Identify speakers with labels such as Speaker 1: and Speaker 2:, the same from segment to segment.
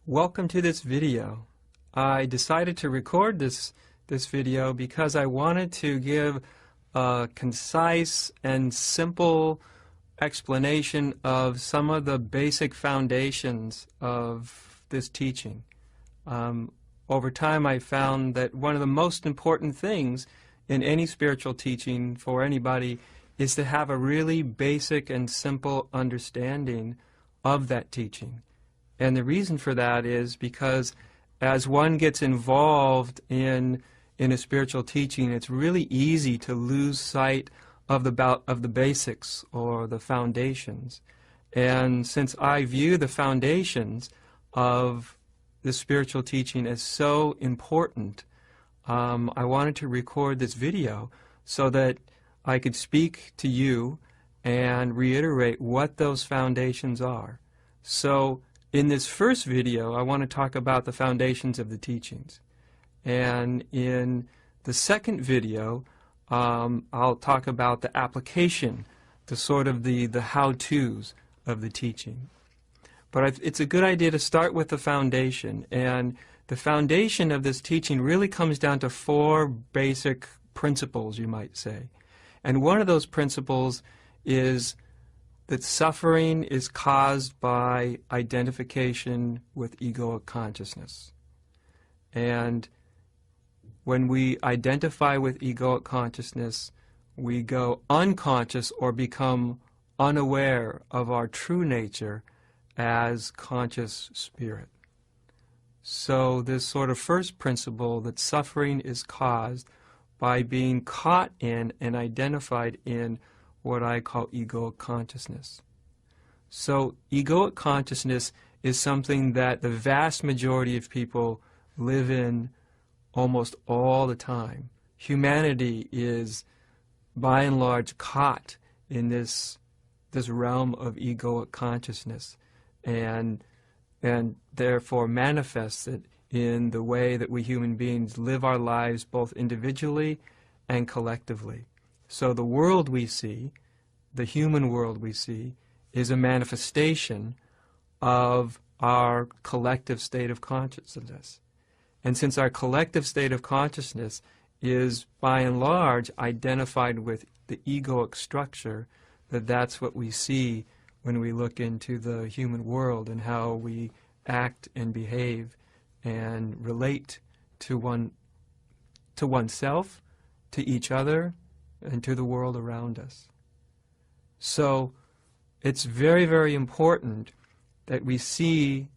Speaker 1: Welcome to this video. I decided to record this video because I wanted to give a concise and simple explanation of some of the basic foundations of this teaching. Over time I found that one of the most important things in any spiritual teaching for anybody is to have a really basic and simple understanding of that teaching. And the reason for that is because as one gets involved in a spiritual teaching, it's really easy to lose sight of the basics or the foundations. And since I view the foundations of the spiritual teaching as so important, I wanted to record this video so that I could speak to you and reiterate what those foundations are. So in this first video, I want to talk about the foundations of the teachings. And in the second video, I'll talk about the application, the how-tos of the teaching. But it's a good idea to start with the foundation. And the foundation of this teaching really comes down to four basic principles, you might say. And one of those principles is that suffering is caused by identification with egoic consciousness. And when we identify with egoic consciousness, we go unconscious or become unaware of our true nature as conscious spirit. So this sort of first principle, that suffering is caused by being caught in and identified in what I call egoic consciousness. So egoic consciousness is something that the vast majority of people live in almost all the time. Humanity is by and large caught in this realm of egoic consciousness and therefore manifests it in the way that we human beings live our lives both individually and collectively. So the world we see, the human world we see, is a manifestation of our collective state of consciousness. And since our collective state of consciousness is by and large identified with the egoic structure, that's what we see when we look into the human world and how we act and behave and relate to oneself, to each other, and to the world around us. So it's very, very important that we see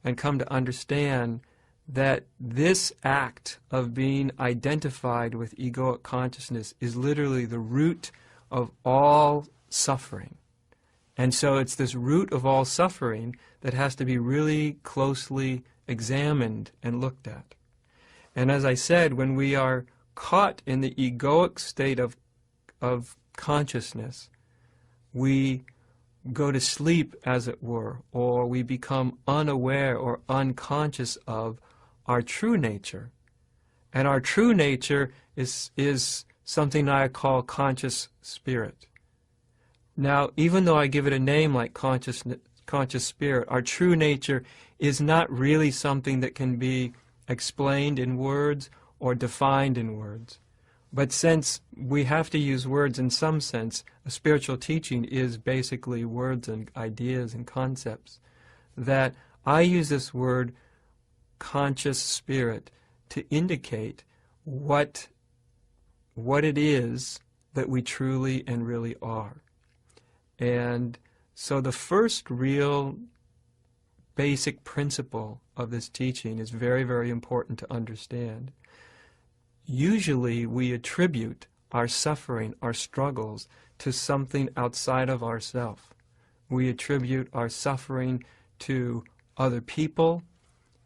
Speaker 1: and come to understand that this act of being identified with egoic consciousness is literally the root of all suffering. And so it's this root of all suffering that has to be really closely examined and looked at. And as I said, when we are caught in the egoic state of consciousness, we go to sleep, as it were, or we become unaware or unconscious of our true nature. And our true nature is something I call conscious spirit. Now, even though I give it a name like conscious spirit, our true nature is not really something that can be explained in words or defined in words. But since we have to use words in some sense, a spiritual teaching is basically words and ideas and concepts, that I use this word conscious spirit to indicate what it is that we truly and really are. And so the first real basic principle of this teaching is very, very important to understand. Usually we attribute our suffering, our struggles, to something outside of ourselves. We attribute our suffering to other people,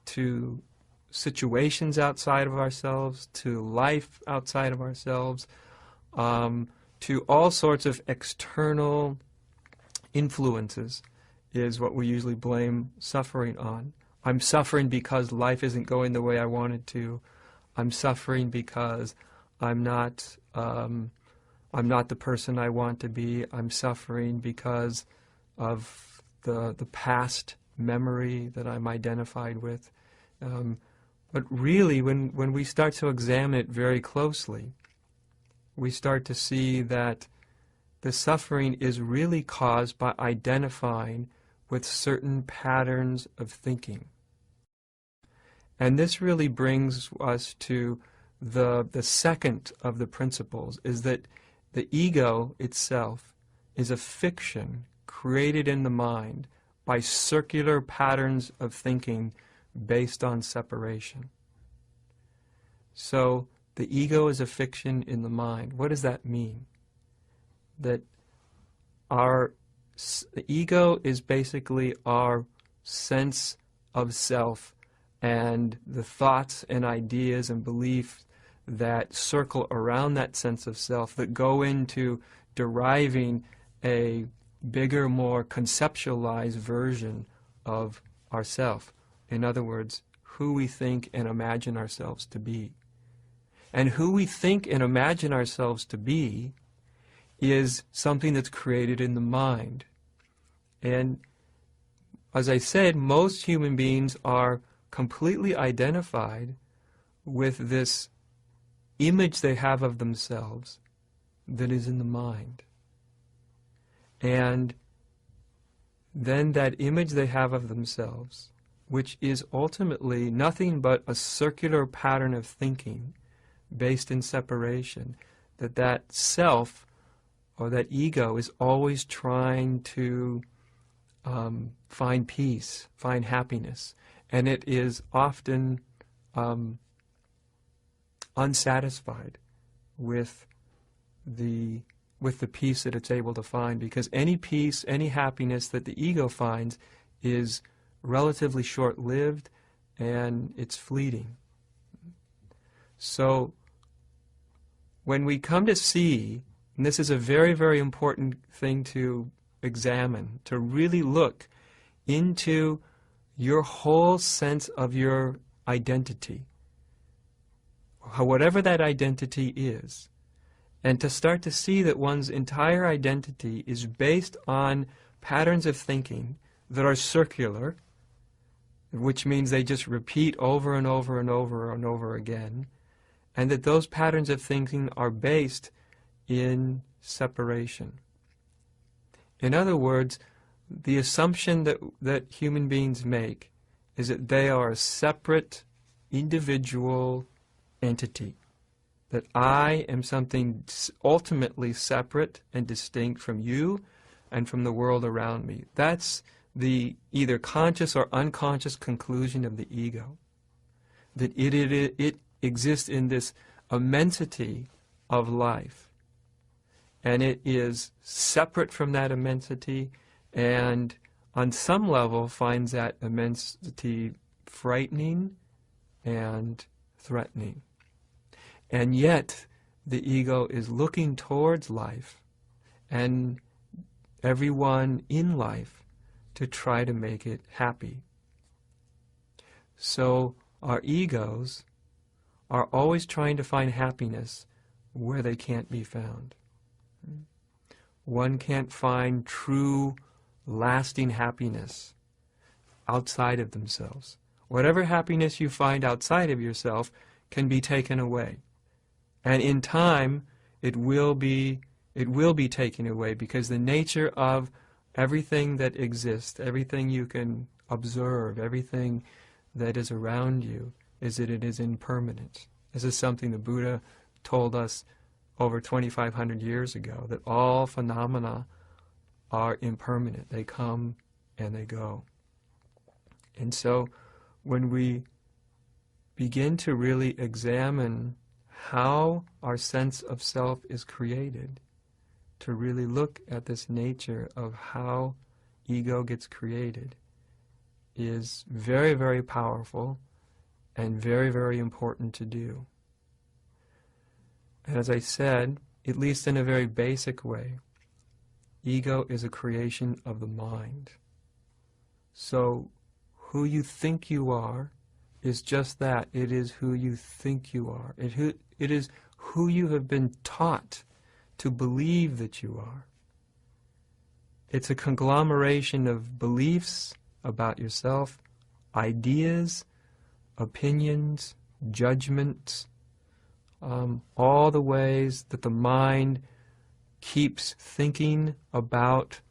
Speaker 1: to situations outside of ourselves, to life outside of ourselves, to all sorts of external influences is what we usually blame suffering on. I'm suffering because life isn't going the way I want it to. I'm suffering because I'm not the person I want to be. I'm suffering because of the past memory that I'm identified with. But really, when we start to examine it very closely, we start to see that the suffering is really caused by identifying with certain patterns of thinking. And this really brings us to the second of the principles, is that the ego itself is a fiction created in the mind by circular patterns of thinking based on separation. So the ego is a fiction in the mind. What does that mean? That the ego is basically our sense of self and the thoughts and ideas and beliefs that circle around that sense of self that go into deriving a bigger, more conceptualized version of ourself. In other words, who we think and imagine ourselves to be. And who we think and imagine ourselves to be is something that's created in the mind. And as I said, most human beings are completely identified with this image they have of themselves that is in the mind. And then that image they have of themselves, which is ultimately nothing but a circular pattern of thinking based in separation, that self or that ego is always trying to find peace, find happiness, and it is often unsatisfied with the peace that it's able to find, because any peace, any happiness that the ego finds is relatively short-lived and it's fleeting. So when we come to see, and this is a very, very important thing to examine, to really look into your whole sense of your identity, whatever that identity is, and to start to see that one's entire identity is based on patterns of thinking that are circular, which means they just repeat over and over and over and over again, and that those patterns of thinking are based in separation. In other words, the assumption that human beings make is that they are a separate, individual entity, that I am something ultimately separate and distinct from you and from the world around me. That's the either conscious or unconscious conclusion of the ego, that it exists in this immensity of life, and it is separate from that immensity, and on some level finds that immensity frightening and threatening. And yet the ego is looking towards life and everyone in life to try to make it happy. So our egos are always trying to find happiness where they can't be found. One can't find true, lasting happiness outside of themselves. Whatever happiness you find outside of yourself can be taken away. And in time, it will be taken away, because the nature of everything that exists, everything you can observe, everything that is around you, is that it is impermanent. This is something the Buddha told us over 2,500 years ago, that all phenomena are impermanent. They come and they go. And so when we begin to really examine how our sense of self is created, to really look at this nature of how ego gets created, is very, very powerful and very, very important to do. And as I said, at least in a very basic way, ego is a creation of the mind. So who you think you are is just that. It is who you think you are. It is who you have been taught to believe that you are. It's a conglomeration of beliefs about yourself, ideas, opinions, judgments, all the ways that the mind keeps thinking about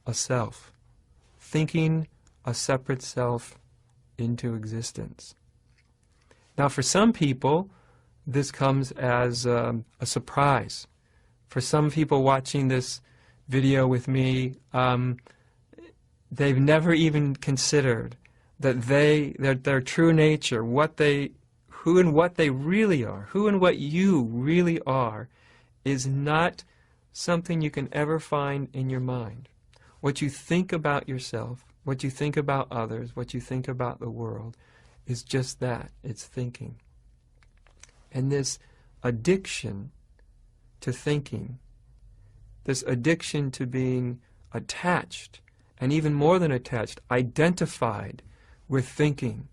Speaker 1: a self, thinking a separate self into existence. Now, for some people, this comes as a surprise. For some people watching this video with me, they've never even considered that their true nature, who and what they really are, who and what you really are, is not something you can ever find in your mind. What you think about yourself, what you think about others, what you think about the world, is just that. It's thinking. And this addiction to thinking, this addiction to being attached, and even more than attached, identified with thinking,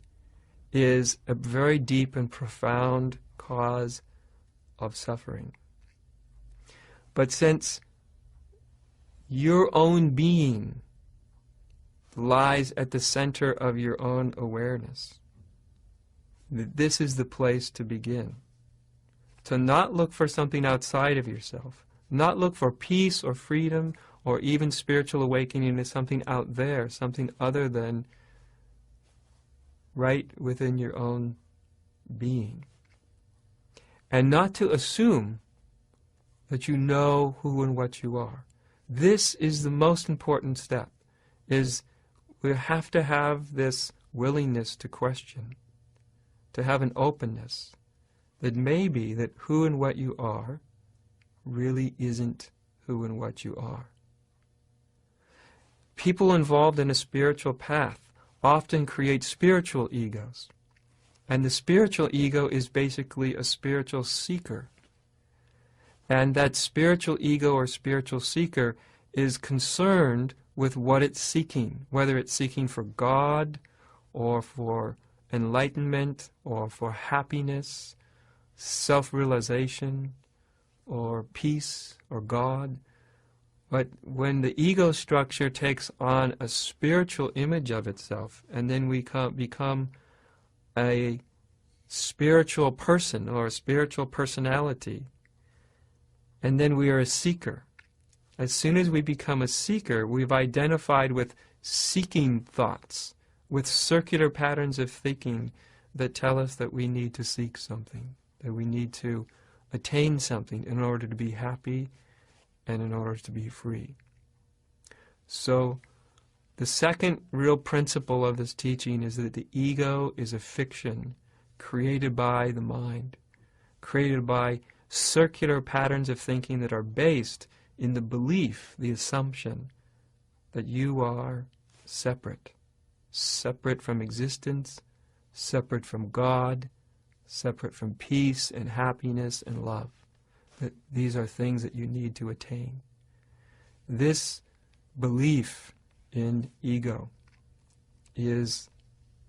Speaker 1: is a very deep and profound cause of suffering. But since your own being lies at the center of your own awareness, this is the place to begin. To not look for something outside of yourself, not look for peace or freedom or even spiritual awakening as something out there, something other than right within your own being. And not to assume that you know who and what you are. This is the most important step, is we have to have this willingness to question, to have an openness that maybe that who and what you are really isn't who and what you are. People involved in a spiritual path often create spiritual egos. And the spiritual ego is basically a spiritual seeker. And that spiritual ego or spiritual seeker is concerned with what it's seeking, whether it's seeking for God or for enlightenment or for happiness, self-realization or peace or God. But when the ego structure takes on a spiritual image of itself, and then we become a spiritual person or a spiritual personality, and then we are a seeker. As soon as we become a seeker, we've identified with seeking thoughts, with circular patterns of thinking that tell us that we need to seek something, that we need to attain something in order to be happy and in order to be free. So the second real principle of this teaching is that the ego is a fiction created by the mind, created by circular patterns of thinking that are based in the belief, the assumption that you are separate, separate from existence, separate from God, separate from peace and happiness and love. That these are things that you need to attain. This belief in ego is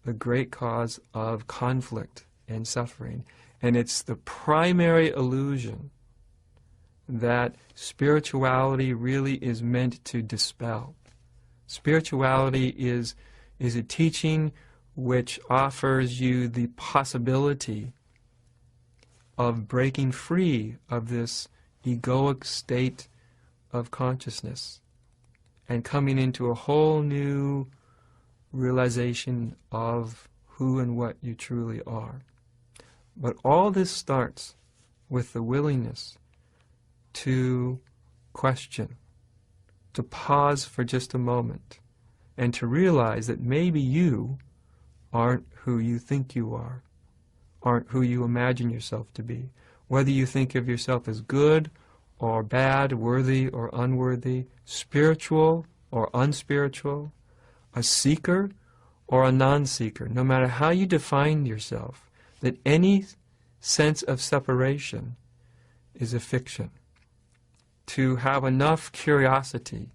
Speaker 1: the great cause of conflict and suffering. And it's the primary illusion that spirituality really is meant to dispel. Spirituality is a teaching which offers you the possibility of breaking free of this egoic state of consciousness and coming into a whole new realization of who and what you truly are. But all this starts with the willingness to question, to pause for just a moment, and to realize that maybe you aren't who you think you are, aren't who you imagine yourself to be. Whether you think of yourself as good or bad, worthy or unworthy, spiritual or unspiritual, a seeker or a non-seeker, no matter how you define yourself, that any sense of separation is a fiction. To have enough curiosity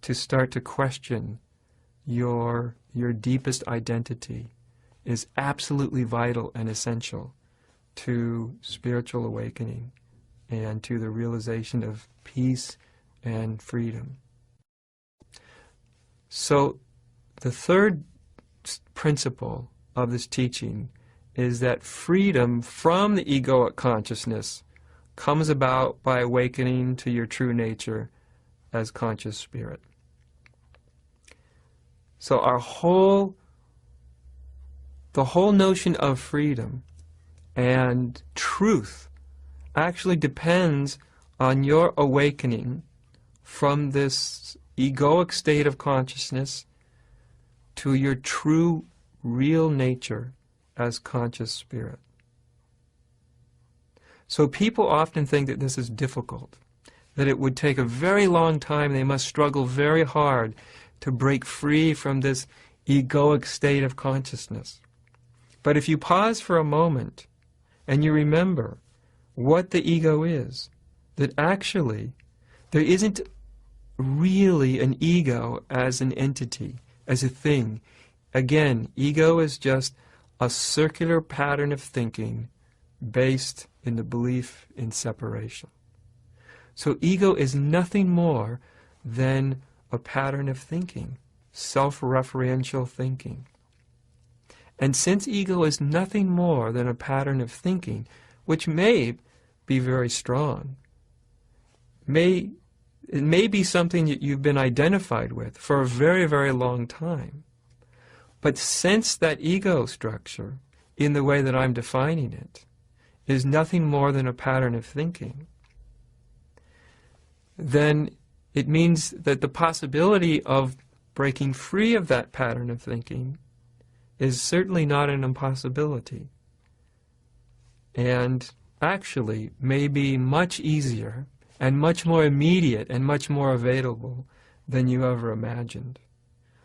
Speaker 1: to start to question your deepest identity is absolutely vital and essential to spiritual awakening and to the realization of peace and freedom. So the third principle of this teaching is that freedom from the egoic consciousness comes about by awakening to your true nature as conscious spirit. So the whole notion of freedom and truth actually depends on your awakening from this egoic state of consciousness to your true, real nature as conscious spirit. So people often think that this is difficult, that it would take a very long time, they must struggle very hard to break free from this egoic state of consciousness. But if you pause for a moment and you remember what the ego is, that actually there isn't really an ego as an entity, as a thing. Again, ego is just a circular pattern of thinking based in the belief in separation. So ego is nothing more than a pattern of thinking, self-referential thinking. And since ego is nothing more than a pattern of thinking, which may be very strong, it may be something that you've been identified with for a very, very long time. But since that ego structure, in the way that I'm defining it, is nothing more than a pattern of thinking, then it means that the possibility of breaking free of that pattern of thinking is certainly not an impossibility, and actually may be much easier and much more immediate and much more available than you ever imagined.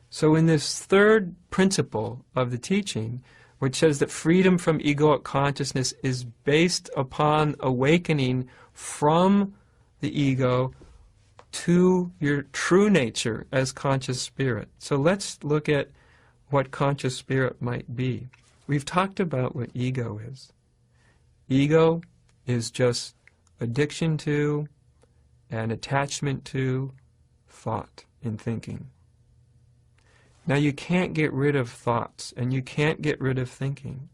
Speaker 1: So in this third principle of the teaching, which says that freedom from egoic consciousness is based upon awakening from the ego to your true nature as conscious spirit. So let's look at what conscious spirit might be. We've talked about what ego is. Ego is just addiction to and attachment to thought and thinking. Now you can't get rid of thoughts and you can't get rid of thinking.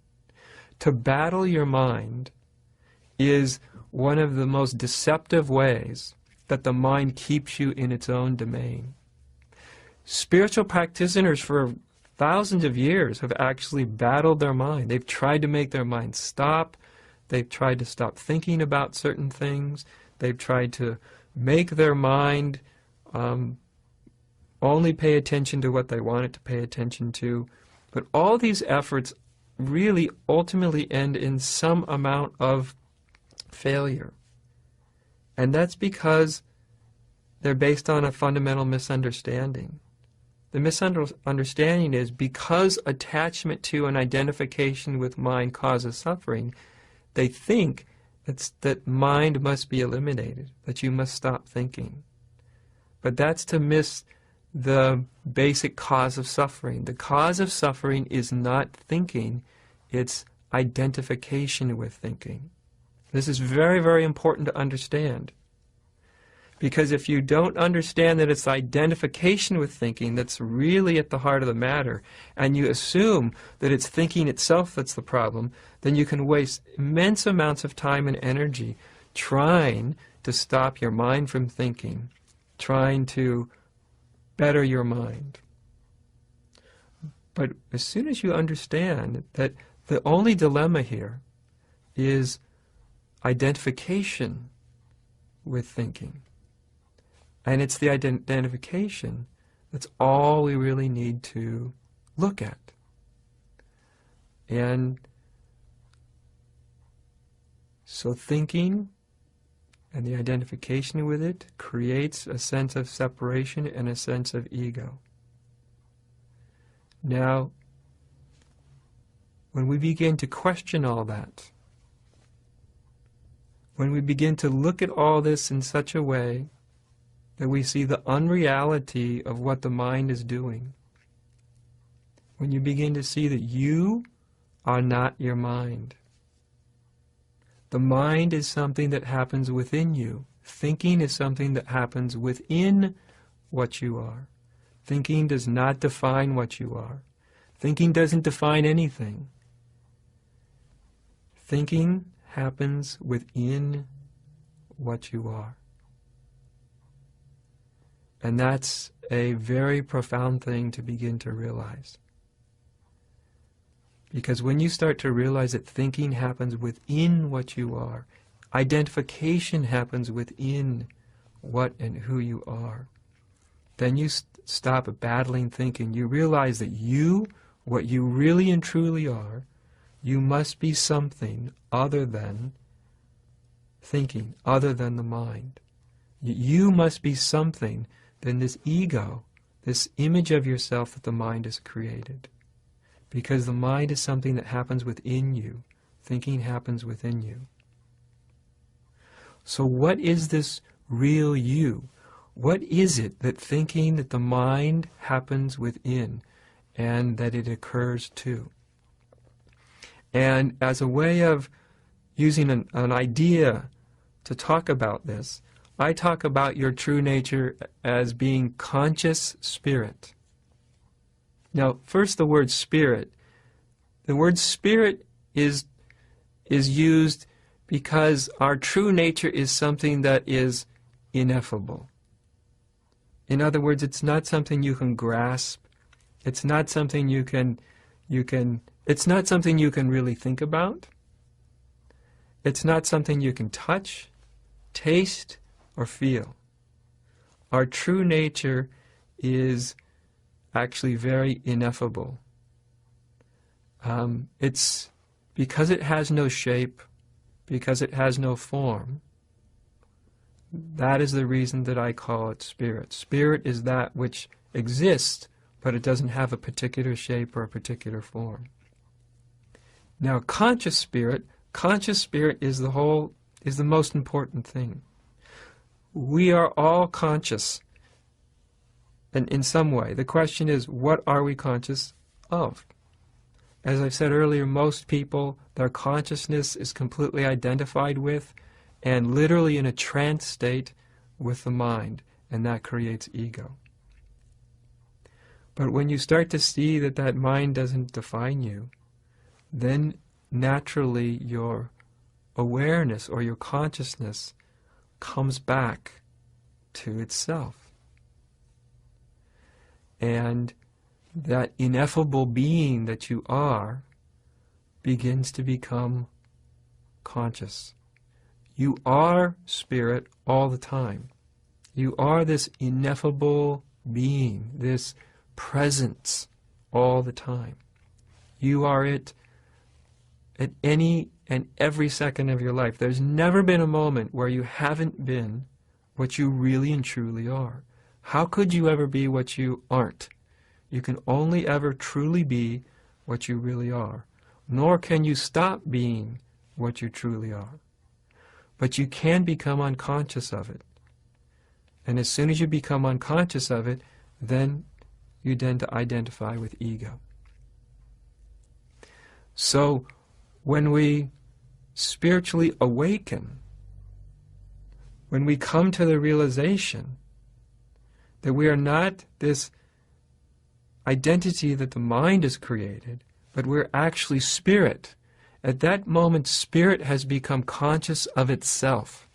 Speaker 1: To battle your mind is one of the most deceptive ways that the mind keeps you in its own domain. Spiritual practitioners for thousands of years have actually battled their mind. They've tried to make their mind stop. They've tried to stop thinking about certain things. They've tried to make their mind only pay attention to what they want it to pay attention to. But all these efforts really ultimately end in some amount of failure. And that's because they're based on a fundamental misunderstanding. The misunderstanding is because attachment to and identification with mind causes suffering, they think that mind must be eliminated, that you must stop thinking. But that's to miss the basic cause of suffering. The cause of suffering is not thinking, it's identification with thinking. This is very, very important to understand. Because if you don't understand that it's identification with thinking that's really at the heart of the matter, and you assume that it's thinking itself that's the problem, then you can waste immense amounts of time and energy trying to stop your mind from thinking, trying to better your mind. But as soon as you understand that the only dilemma here is identification with thinking, and it's the identification that's all we really need to look at. And so thinking and the identification with it creates a sense of separation and a sense of ego. Now, when we begin to question all that, when we begin to look at all this in such a way that we see the unreality of what the mind is doing, when you begin to see that you are not your mind. The mind is something that happens within you. Thinking is something that happens within what you are. Thinking does not define what you are. Thinking doesn't define anything. Thinking happens within what you are. And that's a very profound thing to begin to realize. Because when you start to realize that thinking happens within what you are, identification happens within what and who you are, then you stop battling thinking. You realize that you, what you really and truly are, you must be something other than thinking, other than the mind. You must be something than this ego, this image of yourself that the mind has created. Because the mind is something that happens within you. Thinking happens within you. So what is this real you? What is it that thinking, that the mind happens within and that it occurs to? And as a way of using an idea to talk about this, I talk about your true nature as being conscious spirit. Now, first the word spirit. The word spirit is used because our true nature is something that is ineffable. In other words, it's not something you can grasp. It's not something it's not something you can really think about. It's not something you can touch, taste, or feel. Our true nature is actually very ineffable. It's because it has no shape, because it has no form. That is the reason that I call it spirit. Spirit is that which exists, but it doesn't have a particular shape or a particular form. Now, conscious spirit is the most important thing. We are all conscious, and in some way. The question is, what are we conscious of? As I've said earlier, most people, their consciousness is completely identified with and literally in a trance state with the mind, and that creates ego. But when you start to see that that mind doesn't define you, then naturally your awareness or your consciousness comes back to itself. And that ineffable being that you are begins to become conscious. You are spirit all the time. You are this ineffable being, this presence all the time. You are it at any and every second of your life. There's never been a moment where you haven't been what you really and truly are. How could you ever be what you aren't? You can only ever truly be what you really are. Nor can you stop being what you truly are. But you can become unconscious of it. And as soon as you become unconscious of it, then you tend to identify with ego. So, when we spiritually awaken, when we come to the realization that we are not this identity that the mind has created, but we're actually spirit, at that moment spirit has become conscious of itself.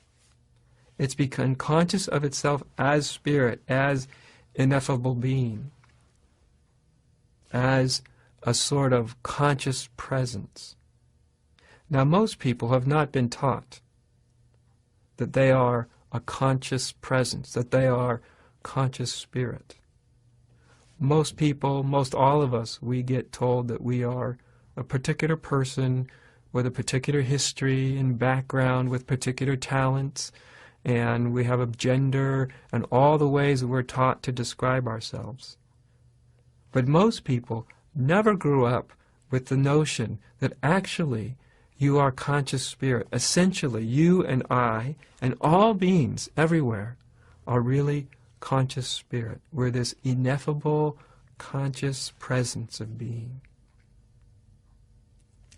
Speaker 1: It's become conscious of itself as spirit, as ineffable being, as a sort of conscious presence. Now, most people have not been taught that they are a conscious presence, that they are conscious spirit. Most people, most all of us, we get told that we are a particular person with a particular history and background, with particular talents, and we have a gender and all the ways that we're taught to describe ourselves. But most people never grew up with the notion that actually you are conscious spirit. Essentially, you and I and all beings everywhere are really conscious spirit. We're this ineffable, conscious presence of being.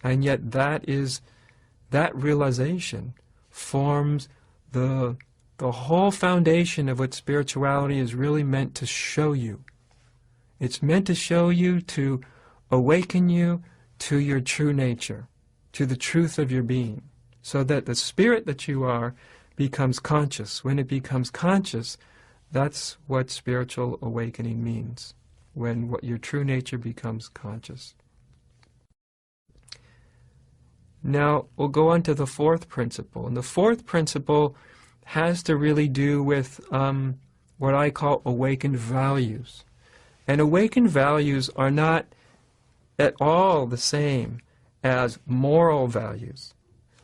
Speaker 1: And yet that realization forms the whole foundation of what spirituality is really meant to show you. It's meant to show you, to awaken you to your true nature, to the truth of your being, so that the spirit that you are becomes conscious. When it becomes conscious, that's what spiritual awakening means, when what your true nature becomes conscious. Now, we'll go on to the fourth principle. And the fourth principle has to really do with what I call awakened values. And awakened values are not at all the same as moral values.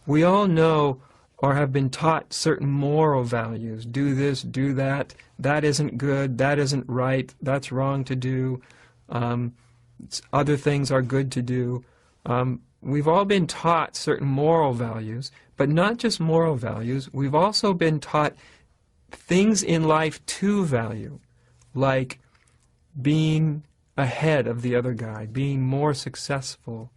Speaker 1: We all know or have been taught certain moral values. Do this, do that, that isn't good, that isn't right, that's wrong to do, other things are good to do. We've all been taught certain moral values, but not just moral values. We've also been taught things in life to value, like being ahead of the other guy, being more successful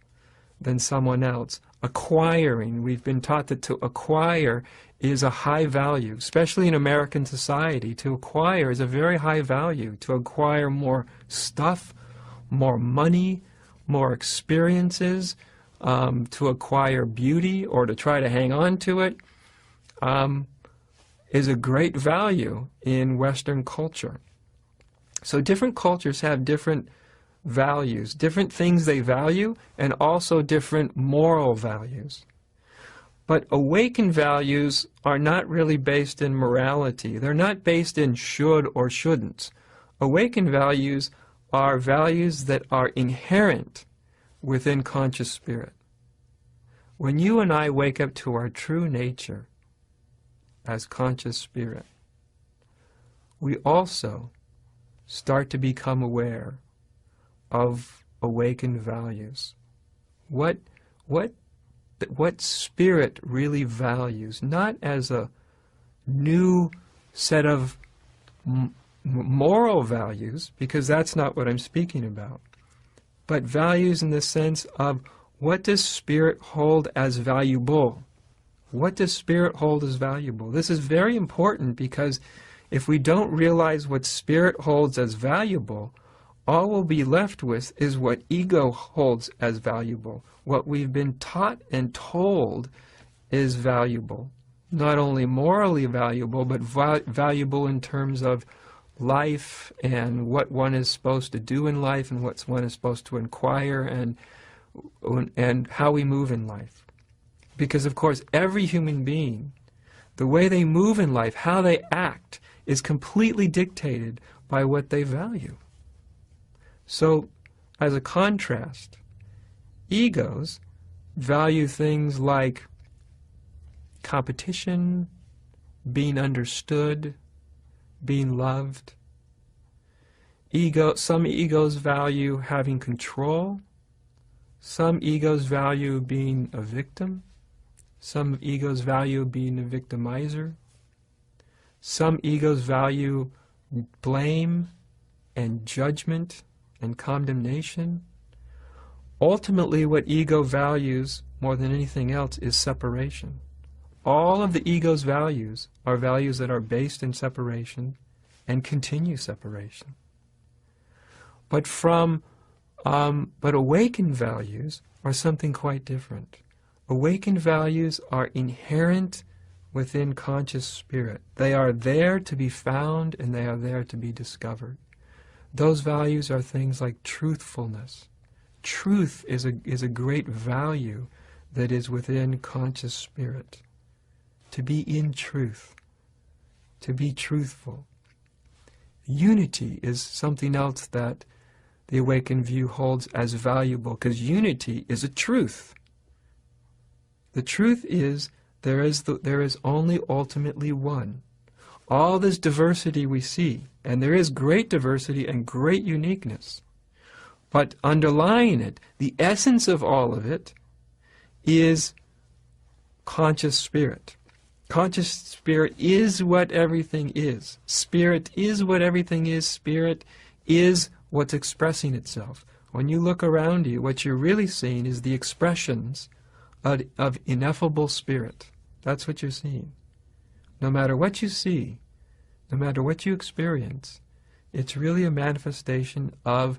Speaker 1: than someone else, acquiring. We've been taught that to acquire is a high value, especially in American society. To acquire is a very high value. To acquire more stuff, more money, more experiences, to acquire beauty or to try to hang on to it, is a great value in Western culture. So different cultures have different values, different things they value, and also different moral values. But awakened values are not really based in morality. They're not based in should or shouldn't. Awakened values are values that are inherent within conscious spirit. When you and I wake up to our true nature as conscious spirit, we also start to become aware of awakened values. What spirit really values, not as a new set of moral values, because that's not what I'm speaking about, but values in the sense of what does spirit hold as valuable? What does spirit hold as valuable? This is very important, because if we don't realize what spirit holds as valuable, all we'll be left with is what ego holds as valuable. What we've been taught and told is valuable. Not only morally valuable, but valuable in terms of life and what one is supposed to do in life and what one is supposed to inquire and how we move in life. Because, of course, every human being, the way they move in life, how they act, is completely dictated by what they value. So, as a contrast, egos value things like competition, being understood, being loved. Some egos value having control. Some egos value being a victim. Some egos value being a victimizer. Some egos value blame and judgment and condemnation. Ultimately, what ego values more than anything else is separation. All of the ego's values are values that are based in separation and continue separation. But awakened values are something quite different. Awakened values are inherent within conscious spirit. They are there to be found and they are there to be discovered. Those values are things like truthfulness. Truth is a great value that is within conscious spirit. To be in truth, to be truthful. Unity is something else that the awakened view holds as valuable, because unity is a truth. The truth is there is only ultimately one. All this diversity we see, and there is great diversity and great uniqueness, but underlying it, the essence of all of it, is conscious spirit. Conscious spirit is what everything is. Spirit is what everything is. Spirit is what's expressing itself. When you look around you, what you're really seeing is the expressions of ineffable spirit. That's what you're seeing. No matter what you see, no matter what you experience, It's really a manifestation of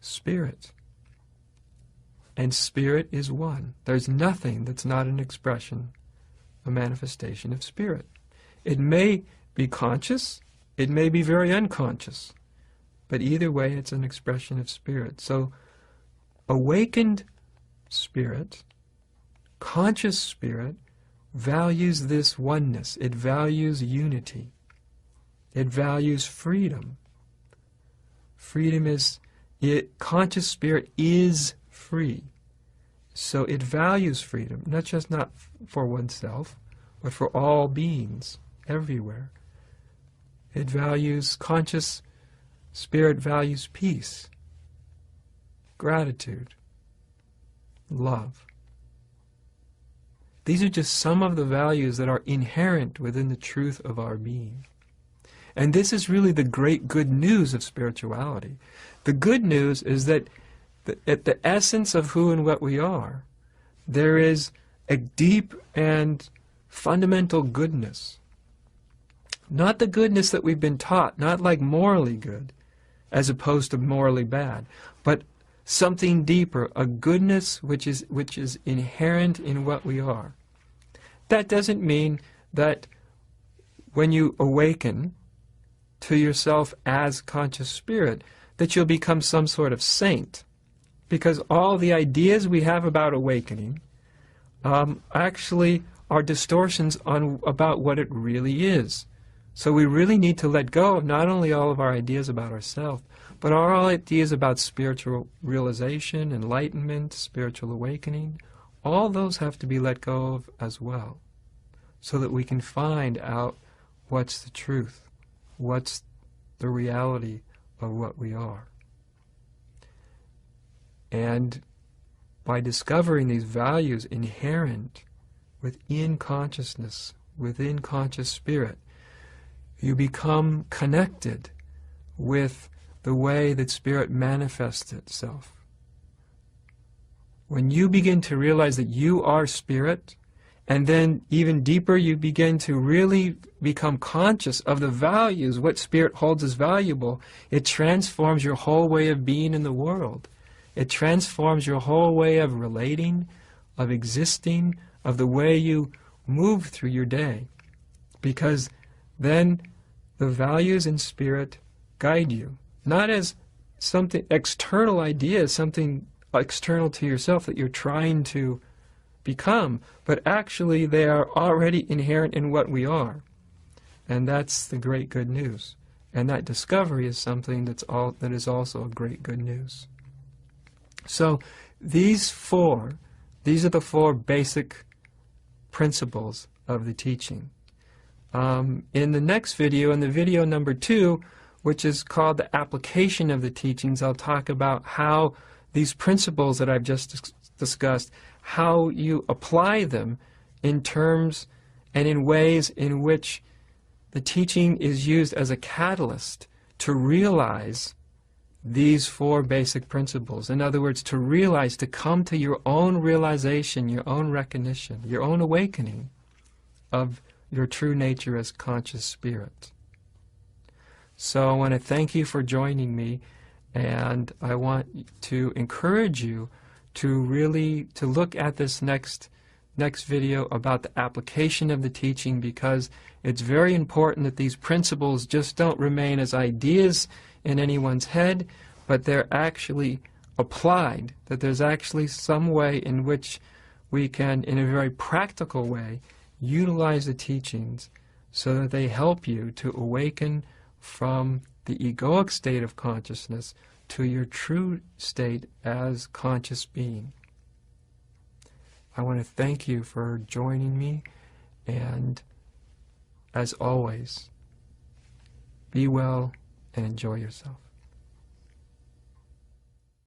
Speaker 1: spirit. And spirit is one. There's nothing that's not an expression, a manifestation of spirit. It may be conscious, it may be very unconscious, but either way it's an expression of spirit. So awakened spirit, conscious spirit, values this oneness. It values unity. It values freedom. Freedom is, conscious spirit is free. So it values freedom, not for oneself, but for all beings everywhere. It values, conscious spirit values peace, gratitude, love. These are just some of the values that are inherent within the truth of our being. And this is really the great good news of spirituality. The good news is that at the essence of who and what we are, there is a deep and fundamental goodness. Not the goodness that we've been taught, not like morally good, as opposed to morally bad, but something deeper, a goodness which is inherent in what we are. That doesn't mean that when you awaken to yourself as conscious spirit, that you'll become some sort of saint. Because all the ideas we have about awakening actually are distortions about what it really is. So we really need to let go of not only all of our ideas about ourselves, but our ideas about spiritual realization, enlightenment, spiritual awakening. All those have to be let go of as well, so that we can find out what's the truth, what's the reality of what we are. And by discovering these values inherent within consciousness, within conscious spirit, you become connected with the way that spirit manifests itself. When you begin to realize that you are spirit, and then even deeper you begin to really become conscious of the values, what spirit holds as valuable, it transforms your whole way of being in the world. It transforms your whole way of relating, of existing, of the way you move through your day. Because then the values in spirit guide you, not as something external ideas, something external to yourself that you're trying to become, but actually they are already inherent in what we are. And that's the great good news. And that discovery is something that is also a great good news. So these are the four basic principles of the teaching. In the next video, in the video number 2, which is called the application of the teachings, I'll talk about how these principles that I've just discussed, how you apply them in terms and in ways in which the teaching is used as a catalyst to realize these four basic principles. In other words, to realize, to come to your own realization, your own recognition, your own awakening of your true nature as conscious spirit. So I want to thank you for joining me, and I want to encourage you to really look at this next video about the application of the teaching, because it's very important that these principles just don't remain as ideas in anyone's head, but they're actually applied, that there's actually some way in which we can, in a very practical way, utilize the teachings so that they help you to awaken from the egoic state of consciousness to your true state as conscious being. I want to thank you for joining me, and as always, be well and enjoy yourself.